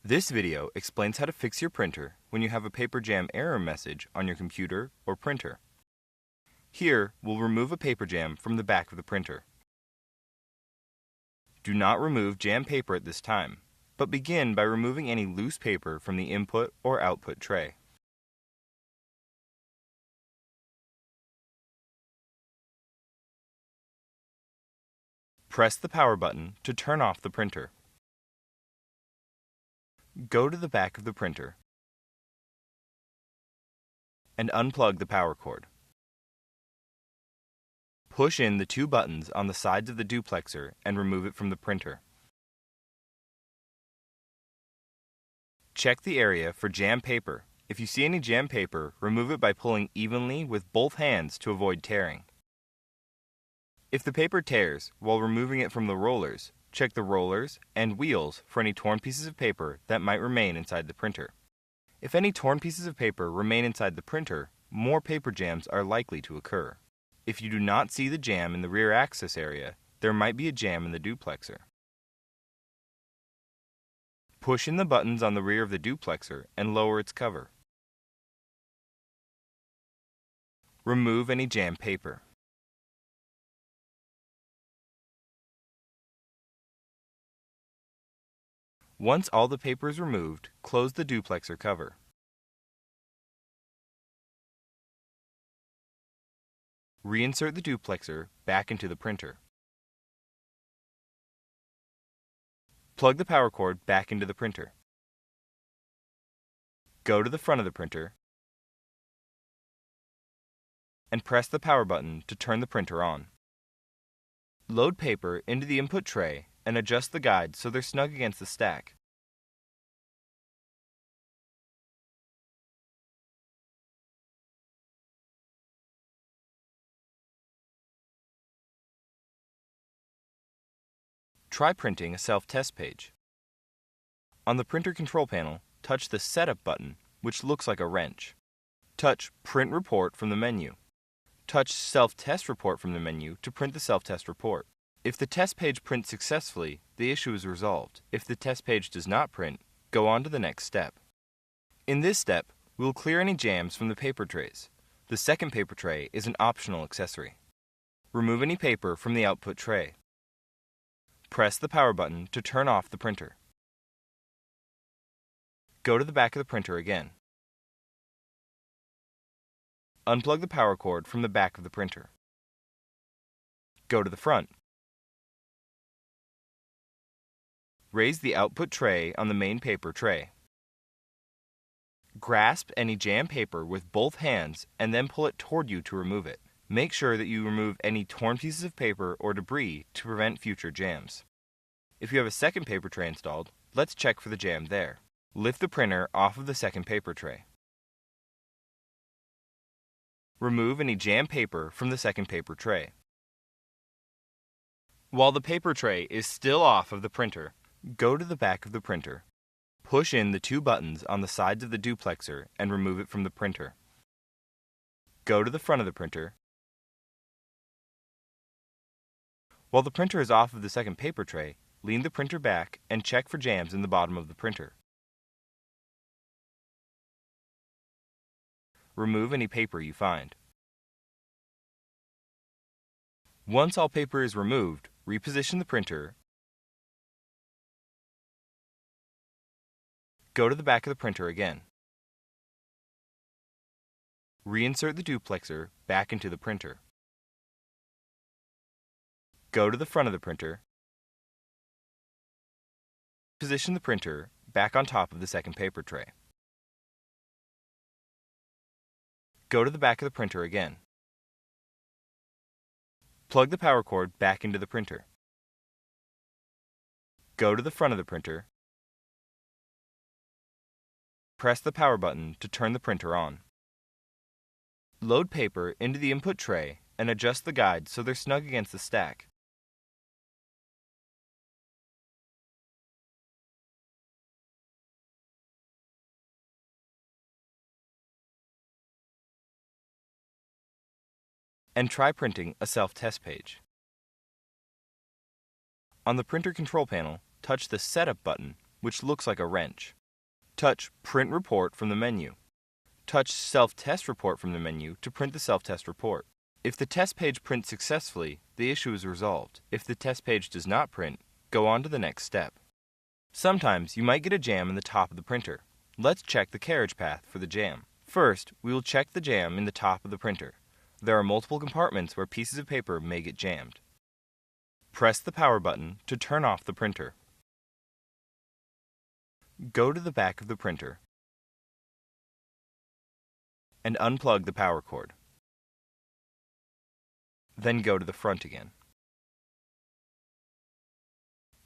This video explains how to fix your printer when you have a paper jam error message on your computer or printer. Here, we'll remove a paper jam from the back of the printer. Do not remove jam paper at this time, but begin by removing any loose paper from the input or output tray. Press the power button to turn off the printer. Go to the back of the printer and unplug the power cord. Push in the two buttons on the sides of the duplexer and remove it from the printer. Check the area for jam paper. If you see any jam paper, remove it by pulling evenly with both hands to avoid tearing. If the paper tears while removing it from the rollers, check the rollers and wheels for any torn pieces of paper that might remain inside the printer. If any torn pieces of paper remain inside the printer, more paper jams are likely to occur. If you do not see the jam in the rear access area, there might be a jam in the duplexer. Push in the buttons on the rear of the duplexer and lower its cover. Remove any jam paper. Once all the paper is removed, close the duplexer cover. Reinsert the duplexer back into the printer. Plug the power cord back into the printer. Go to the front of the printer and press the power button to turn the printer on. Load paper into the input tray and adjust the guides so they're snug against the stack. Try printing a self-test page. On the printer control panel, touch the Setup button, which looks like a wrench. Touch Print Report from the menu. Touch Self-Test Report from the menu to print the self-test report. If the test page prints successfully, the issue is resolved. If the test page does not print, go on to the next step. In this step, we will clear any jams from the paper trays. The second paper tray is an optional accessory. Remove any paper from the output tray. Press the power button to turn off the printer. Go to the back of the printer again. Unplug the power cord from the back of the printer. Go to the front. Raise the output tray on the main paper tray. Grasp any jam paper with both hands and then pull it toward you to remove it. Make sure that you remove any torn pieces of paper or debris to prevent future jams. If you have a second paper tray installed, let's check for the jam there. Lift the printer off of the second paper tray. Remove any jam paper from the second paper tray. While the paper tray is still off of the printer, go to the back of the printer. Push in the two buttons on the sides of the duplexer and remove it from the printer. Go to the front of the printer. While the printer is off of the second paper tray, lean the printer back and check for jams in the bottom of the printer. Remove any paper you find. Once all paper is removed, reposition the printer. Go to the back of the printer again. Reinsert the duplexer back into the printer. Go to the front of the printer. Position the printer back on top of the second paper tray. Go to the back of the printer again. Plug the power cord back into the printer. Go to the front of the printer. Press the power button to turn the printer on. Load paper into the input tray and adjust the guides so they're snug against the stack. And try printing a self-test page. On the printer control panel, touch the Setup button, which looks like a wrench. Touch Print Report from the menu. Touch Self-Test Report from the menu to print the self-test report. If the test page prints successfully, the issue is resolved. If the test page does not print, go on to the next step. Sometimes you might get a jam in the top of the printer. Let's check the carriage path for the jam. First, we will check the jam in the top of the printer. There are multiple compartments where pieces of paper may get jammed. Press the power button to turn off the printer. Go to the back of the printer and unplug the power cord. Then go to the front again.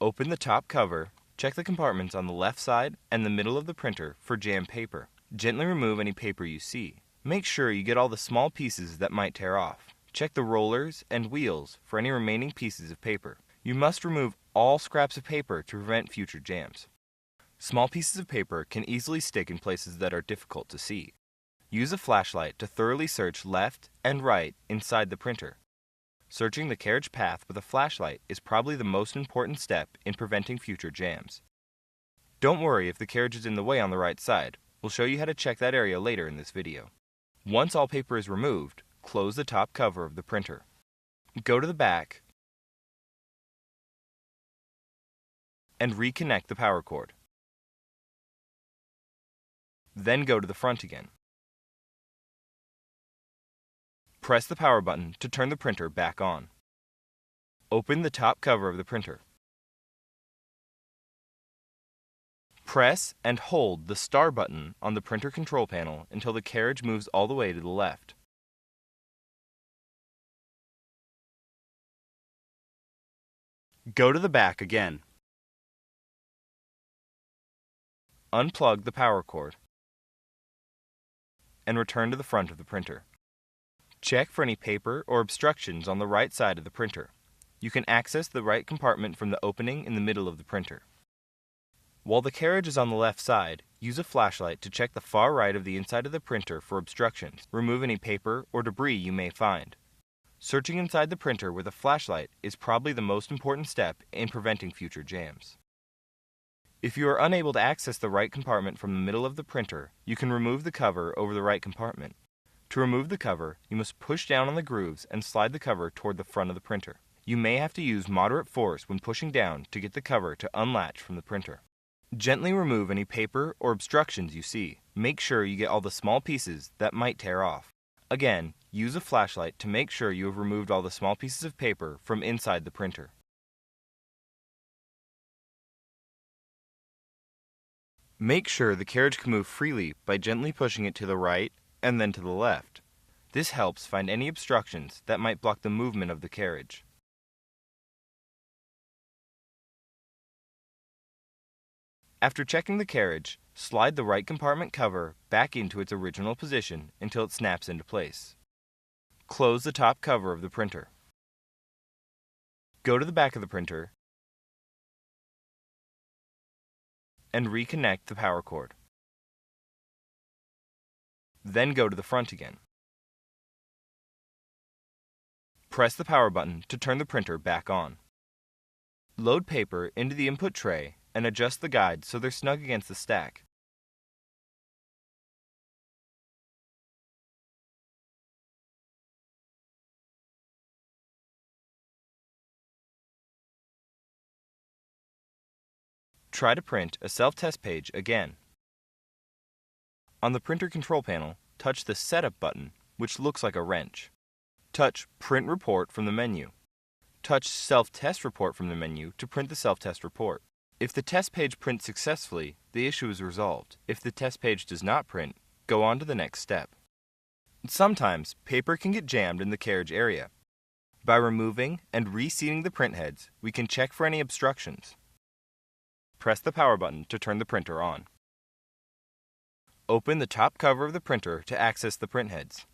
Open the top cover, check the compartments on the left side and the middle of the printer for jammed paper. Gently remove any paper you see. Make sure you get all the small pieces that might tear off. Check the rollers and wheels for any remaining pieces of paper. You must remove all scraps of paper to prevent future jams. Small pieces of paper can easily stick in places that are difficult to see. Use a flashlight to thoroughly search left and right inside the printer. Searching the carriage path with a flashlight is probably the most important step in preventing future jams. Don't worry if the carriage is in the way on the right side. We'll show you how to check that area later in this video. Once all paper is removed, close the top cover of the printer. Go to the back and reconnect the power cord. Then go to the front again. Press the power button to turn the printer back on. Open the top cover of the printer. Press and hold the star button on the printer control panel until the carriage moves all the way to the left. Go to the back again. Unplug the power cord and return to the front of the printer. Check for any paper or obstructions on the right side of the printer. You can access the right compartment from the opening in the middle of the printer. While the carriage is on the left side, use a flashlight to check the far right of the inside of the printer for obstructions. Remove any paper or debris you may find. Searching inside the printer with a flashlight is probably the most important step in preventing future jams. If you are unable to access the right compartment from the middle of the printer, you can remove the cover over the right compartment. To remove the cover, you must push down on the grooves and slide the cover toward the front of the printer. You may have to use moderate force when pushing down to get the cover to unlatch from the printer. Gently remove any paper or obstructions you see. Make sure you get all the small pieces that might tear off. Again, use a flashlight to make sure you have removed all the small pieces of paper from inside the printer. Make sure the carriage can move freely by gently pushing it to the right and then to the left. This helps find any obstructions that might block the movement of the carriage. After checking the carriage, slide the right compartment cover back into its original position until it snaps into place. Close the top cover of the printer. Go to the back of the printer and reconnect the power cord. Then go to the front again. Press the power button to turn the printer back on. Load paper into the input tray and adjust the guides so they're snug against the stack. Try to print a self-test page again. On the printer control panel, touch the Setup button, which looks like a wrench. Touch Print Report from the menu. Touch Self-Test Report from the menu to print the self-test report. If the test page prints successfully, the issue is resolved. If the test page does not print, go on to the next step. Sometimes, paper can get jammed in the carriage area. By removing and reseating the print heads, we can check for any obstructions. Press the power button to turn the printer on. Open the top cover of the printer to access the print heads.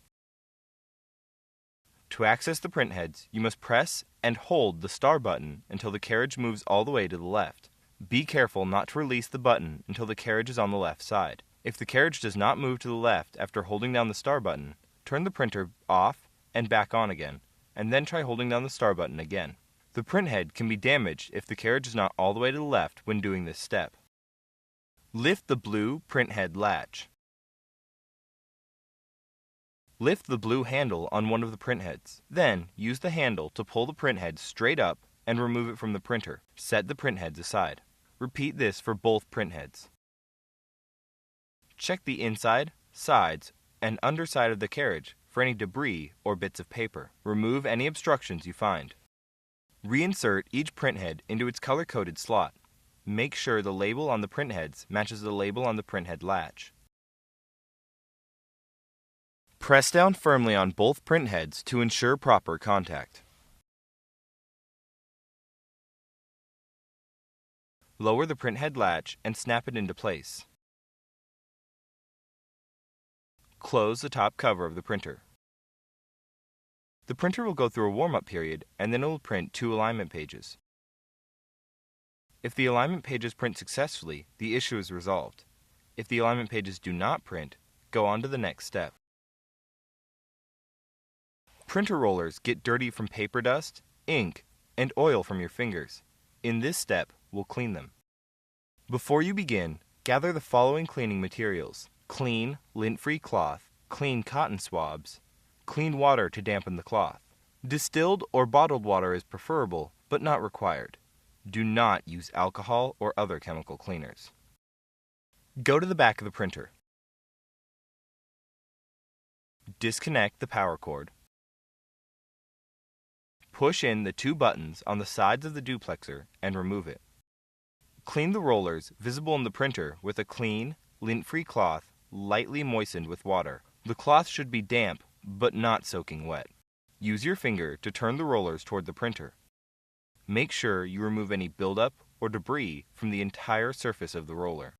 To access the print heads, you must press and hold the star button until the carriage moves all the way to the left. Be careful not to release the button until the carriage is on the left side. If the carriage does not move to the left after holding down the star button, turn the printer off and back on again, and then try holding down the star button again. The print head can be damaged if the carriage is not all the way to the left when doing this step. Lift the blue print head latch. Lift the blue handle on one of the print heads. Then, use the handle to pull the print head straight up and remove it from the printer. Set the print heads aside. Repeat this for both print heads. Check the inside, sides, and underside of the carriage for any debris or bits of paper. Remove any obstructions you find. Reinsert each print head into its color-coded slot. Make sure the label on the print heads matches the label on the print head latch. Press down firmly on both print heads to ensure proper contact. Lower the print head latch and snap it into place. Close the top cover of the printer. The printer will go through a warm-up period and then it will print 2 alignment pages. If the alignment pages print successfully, the issue is resolved. If the alignment pages do not print, go on to the next step. Printer rollers get dirty from paper dust, ink, and oil from your fingers. In this step, we'll clean them. Before you begin, gather the following cleaning materials: clean, lint-free cloth, clean cotton swabs, clean water to dampen the cloth. Distilled or bottled water is preferable, but not required. Do not use alcohol or other chemical cleaners. Go to the back of the printer. Disconnect the power cord. Push in the 2 buttons on the sides of the duplexer and remove it. Clean the rollers visible in the printer with a clean, lint-free cloth lightly moistened with water. The cloth should be damp, but not soaking wet. Use your finger to turn the rollers toward the printer. Make sure you remove any buildup or debris from the entire surface of the roller.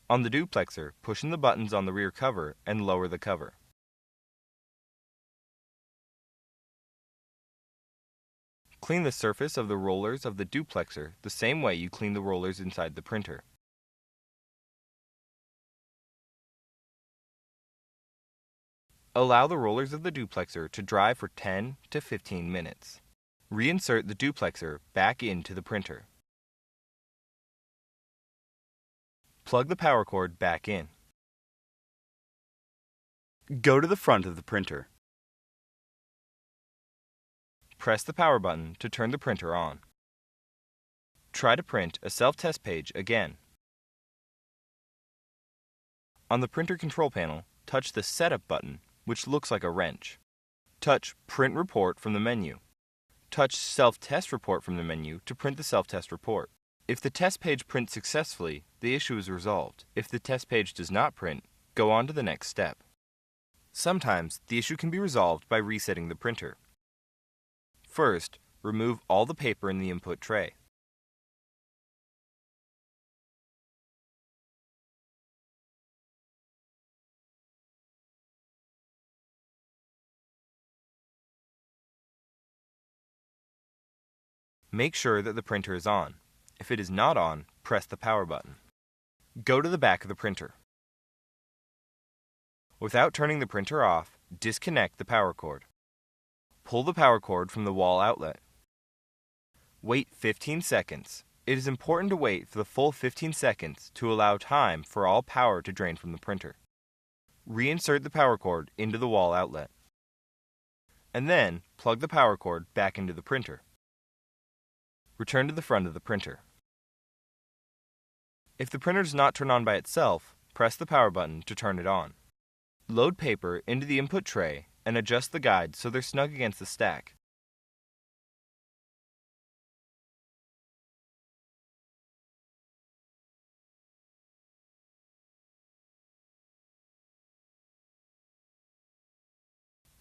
On the duplexer, push in the buttons on the rear cover and lower the cover. Clean the surface of the rollers of the duplexer the same way you clean the rollers inside the printer. Allow the rollers of the duplexer to dry for 10 to 15 minutes. Reinsert the duplexer back into the printer. Plug the power cord back in. Go to the front of the printer. Press the power button to turn the printer on. Try to print a self-test page again. On the printer control panel, touch the Setup button, which looks like a wrench. Touch Print Report from the menu. Touch Self-Test Report from the menu to print the self-test report. If the test page prints successfully, the issue is resolved. If the test page does not print, go on to the next step. Sometimes, the issue can be resolved by resetting the printer. First, remove all the paper in the input tray. Make sure that the printer is on. If it is not on, press the power button. Go to the back of the printer. Without turning the printer off, disconnect the power cord. Pull the power cord from the wall outlet. Wait 15 seconds. It is important to wait for the full 15 seconds to allow time for all power to drain from the printer. Reinsert the power cord into the wall outlet. And then, plug the power cord back into the printer. Return to the front of the printer. If the printer does not turn on by itself, press the power button to turn it on. Load paper into the input tray and adjust the guides so they're snug against the stack.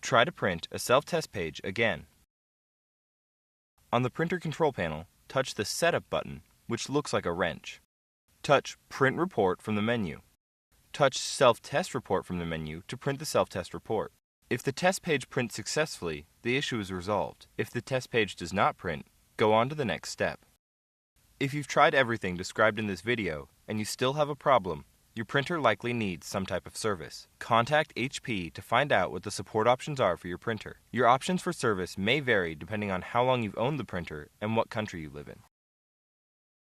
Try to print a self-test page again. On the printer control panel, touch the Setup button, which looks like a wrench. Touch Print Report from the menu. Touch Self-Test Report from the menu to print the self-test report. If the test page prints successfully, the issue is resolved. If the test page does not print, go on to the next step. If you've tried everything described in this video and you still have a problem, Your printer likely needs some type of service. Contact HP to find out what the support options are for your printer. Your options for service may vary depending on how long you've owned the printer and what country you live in.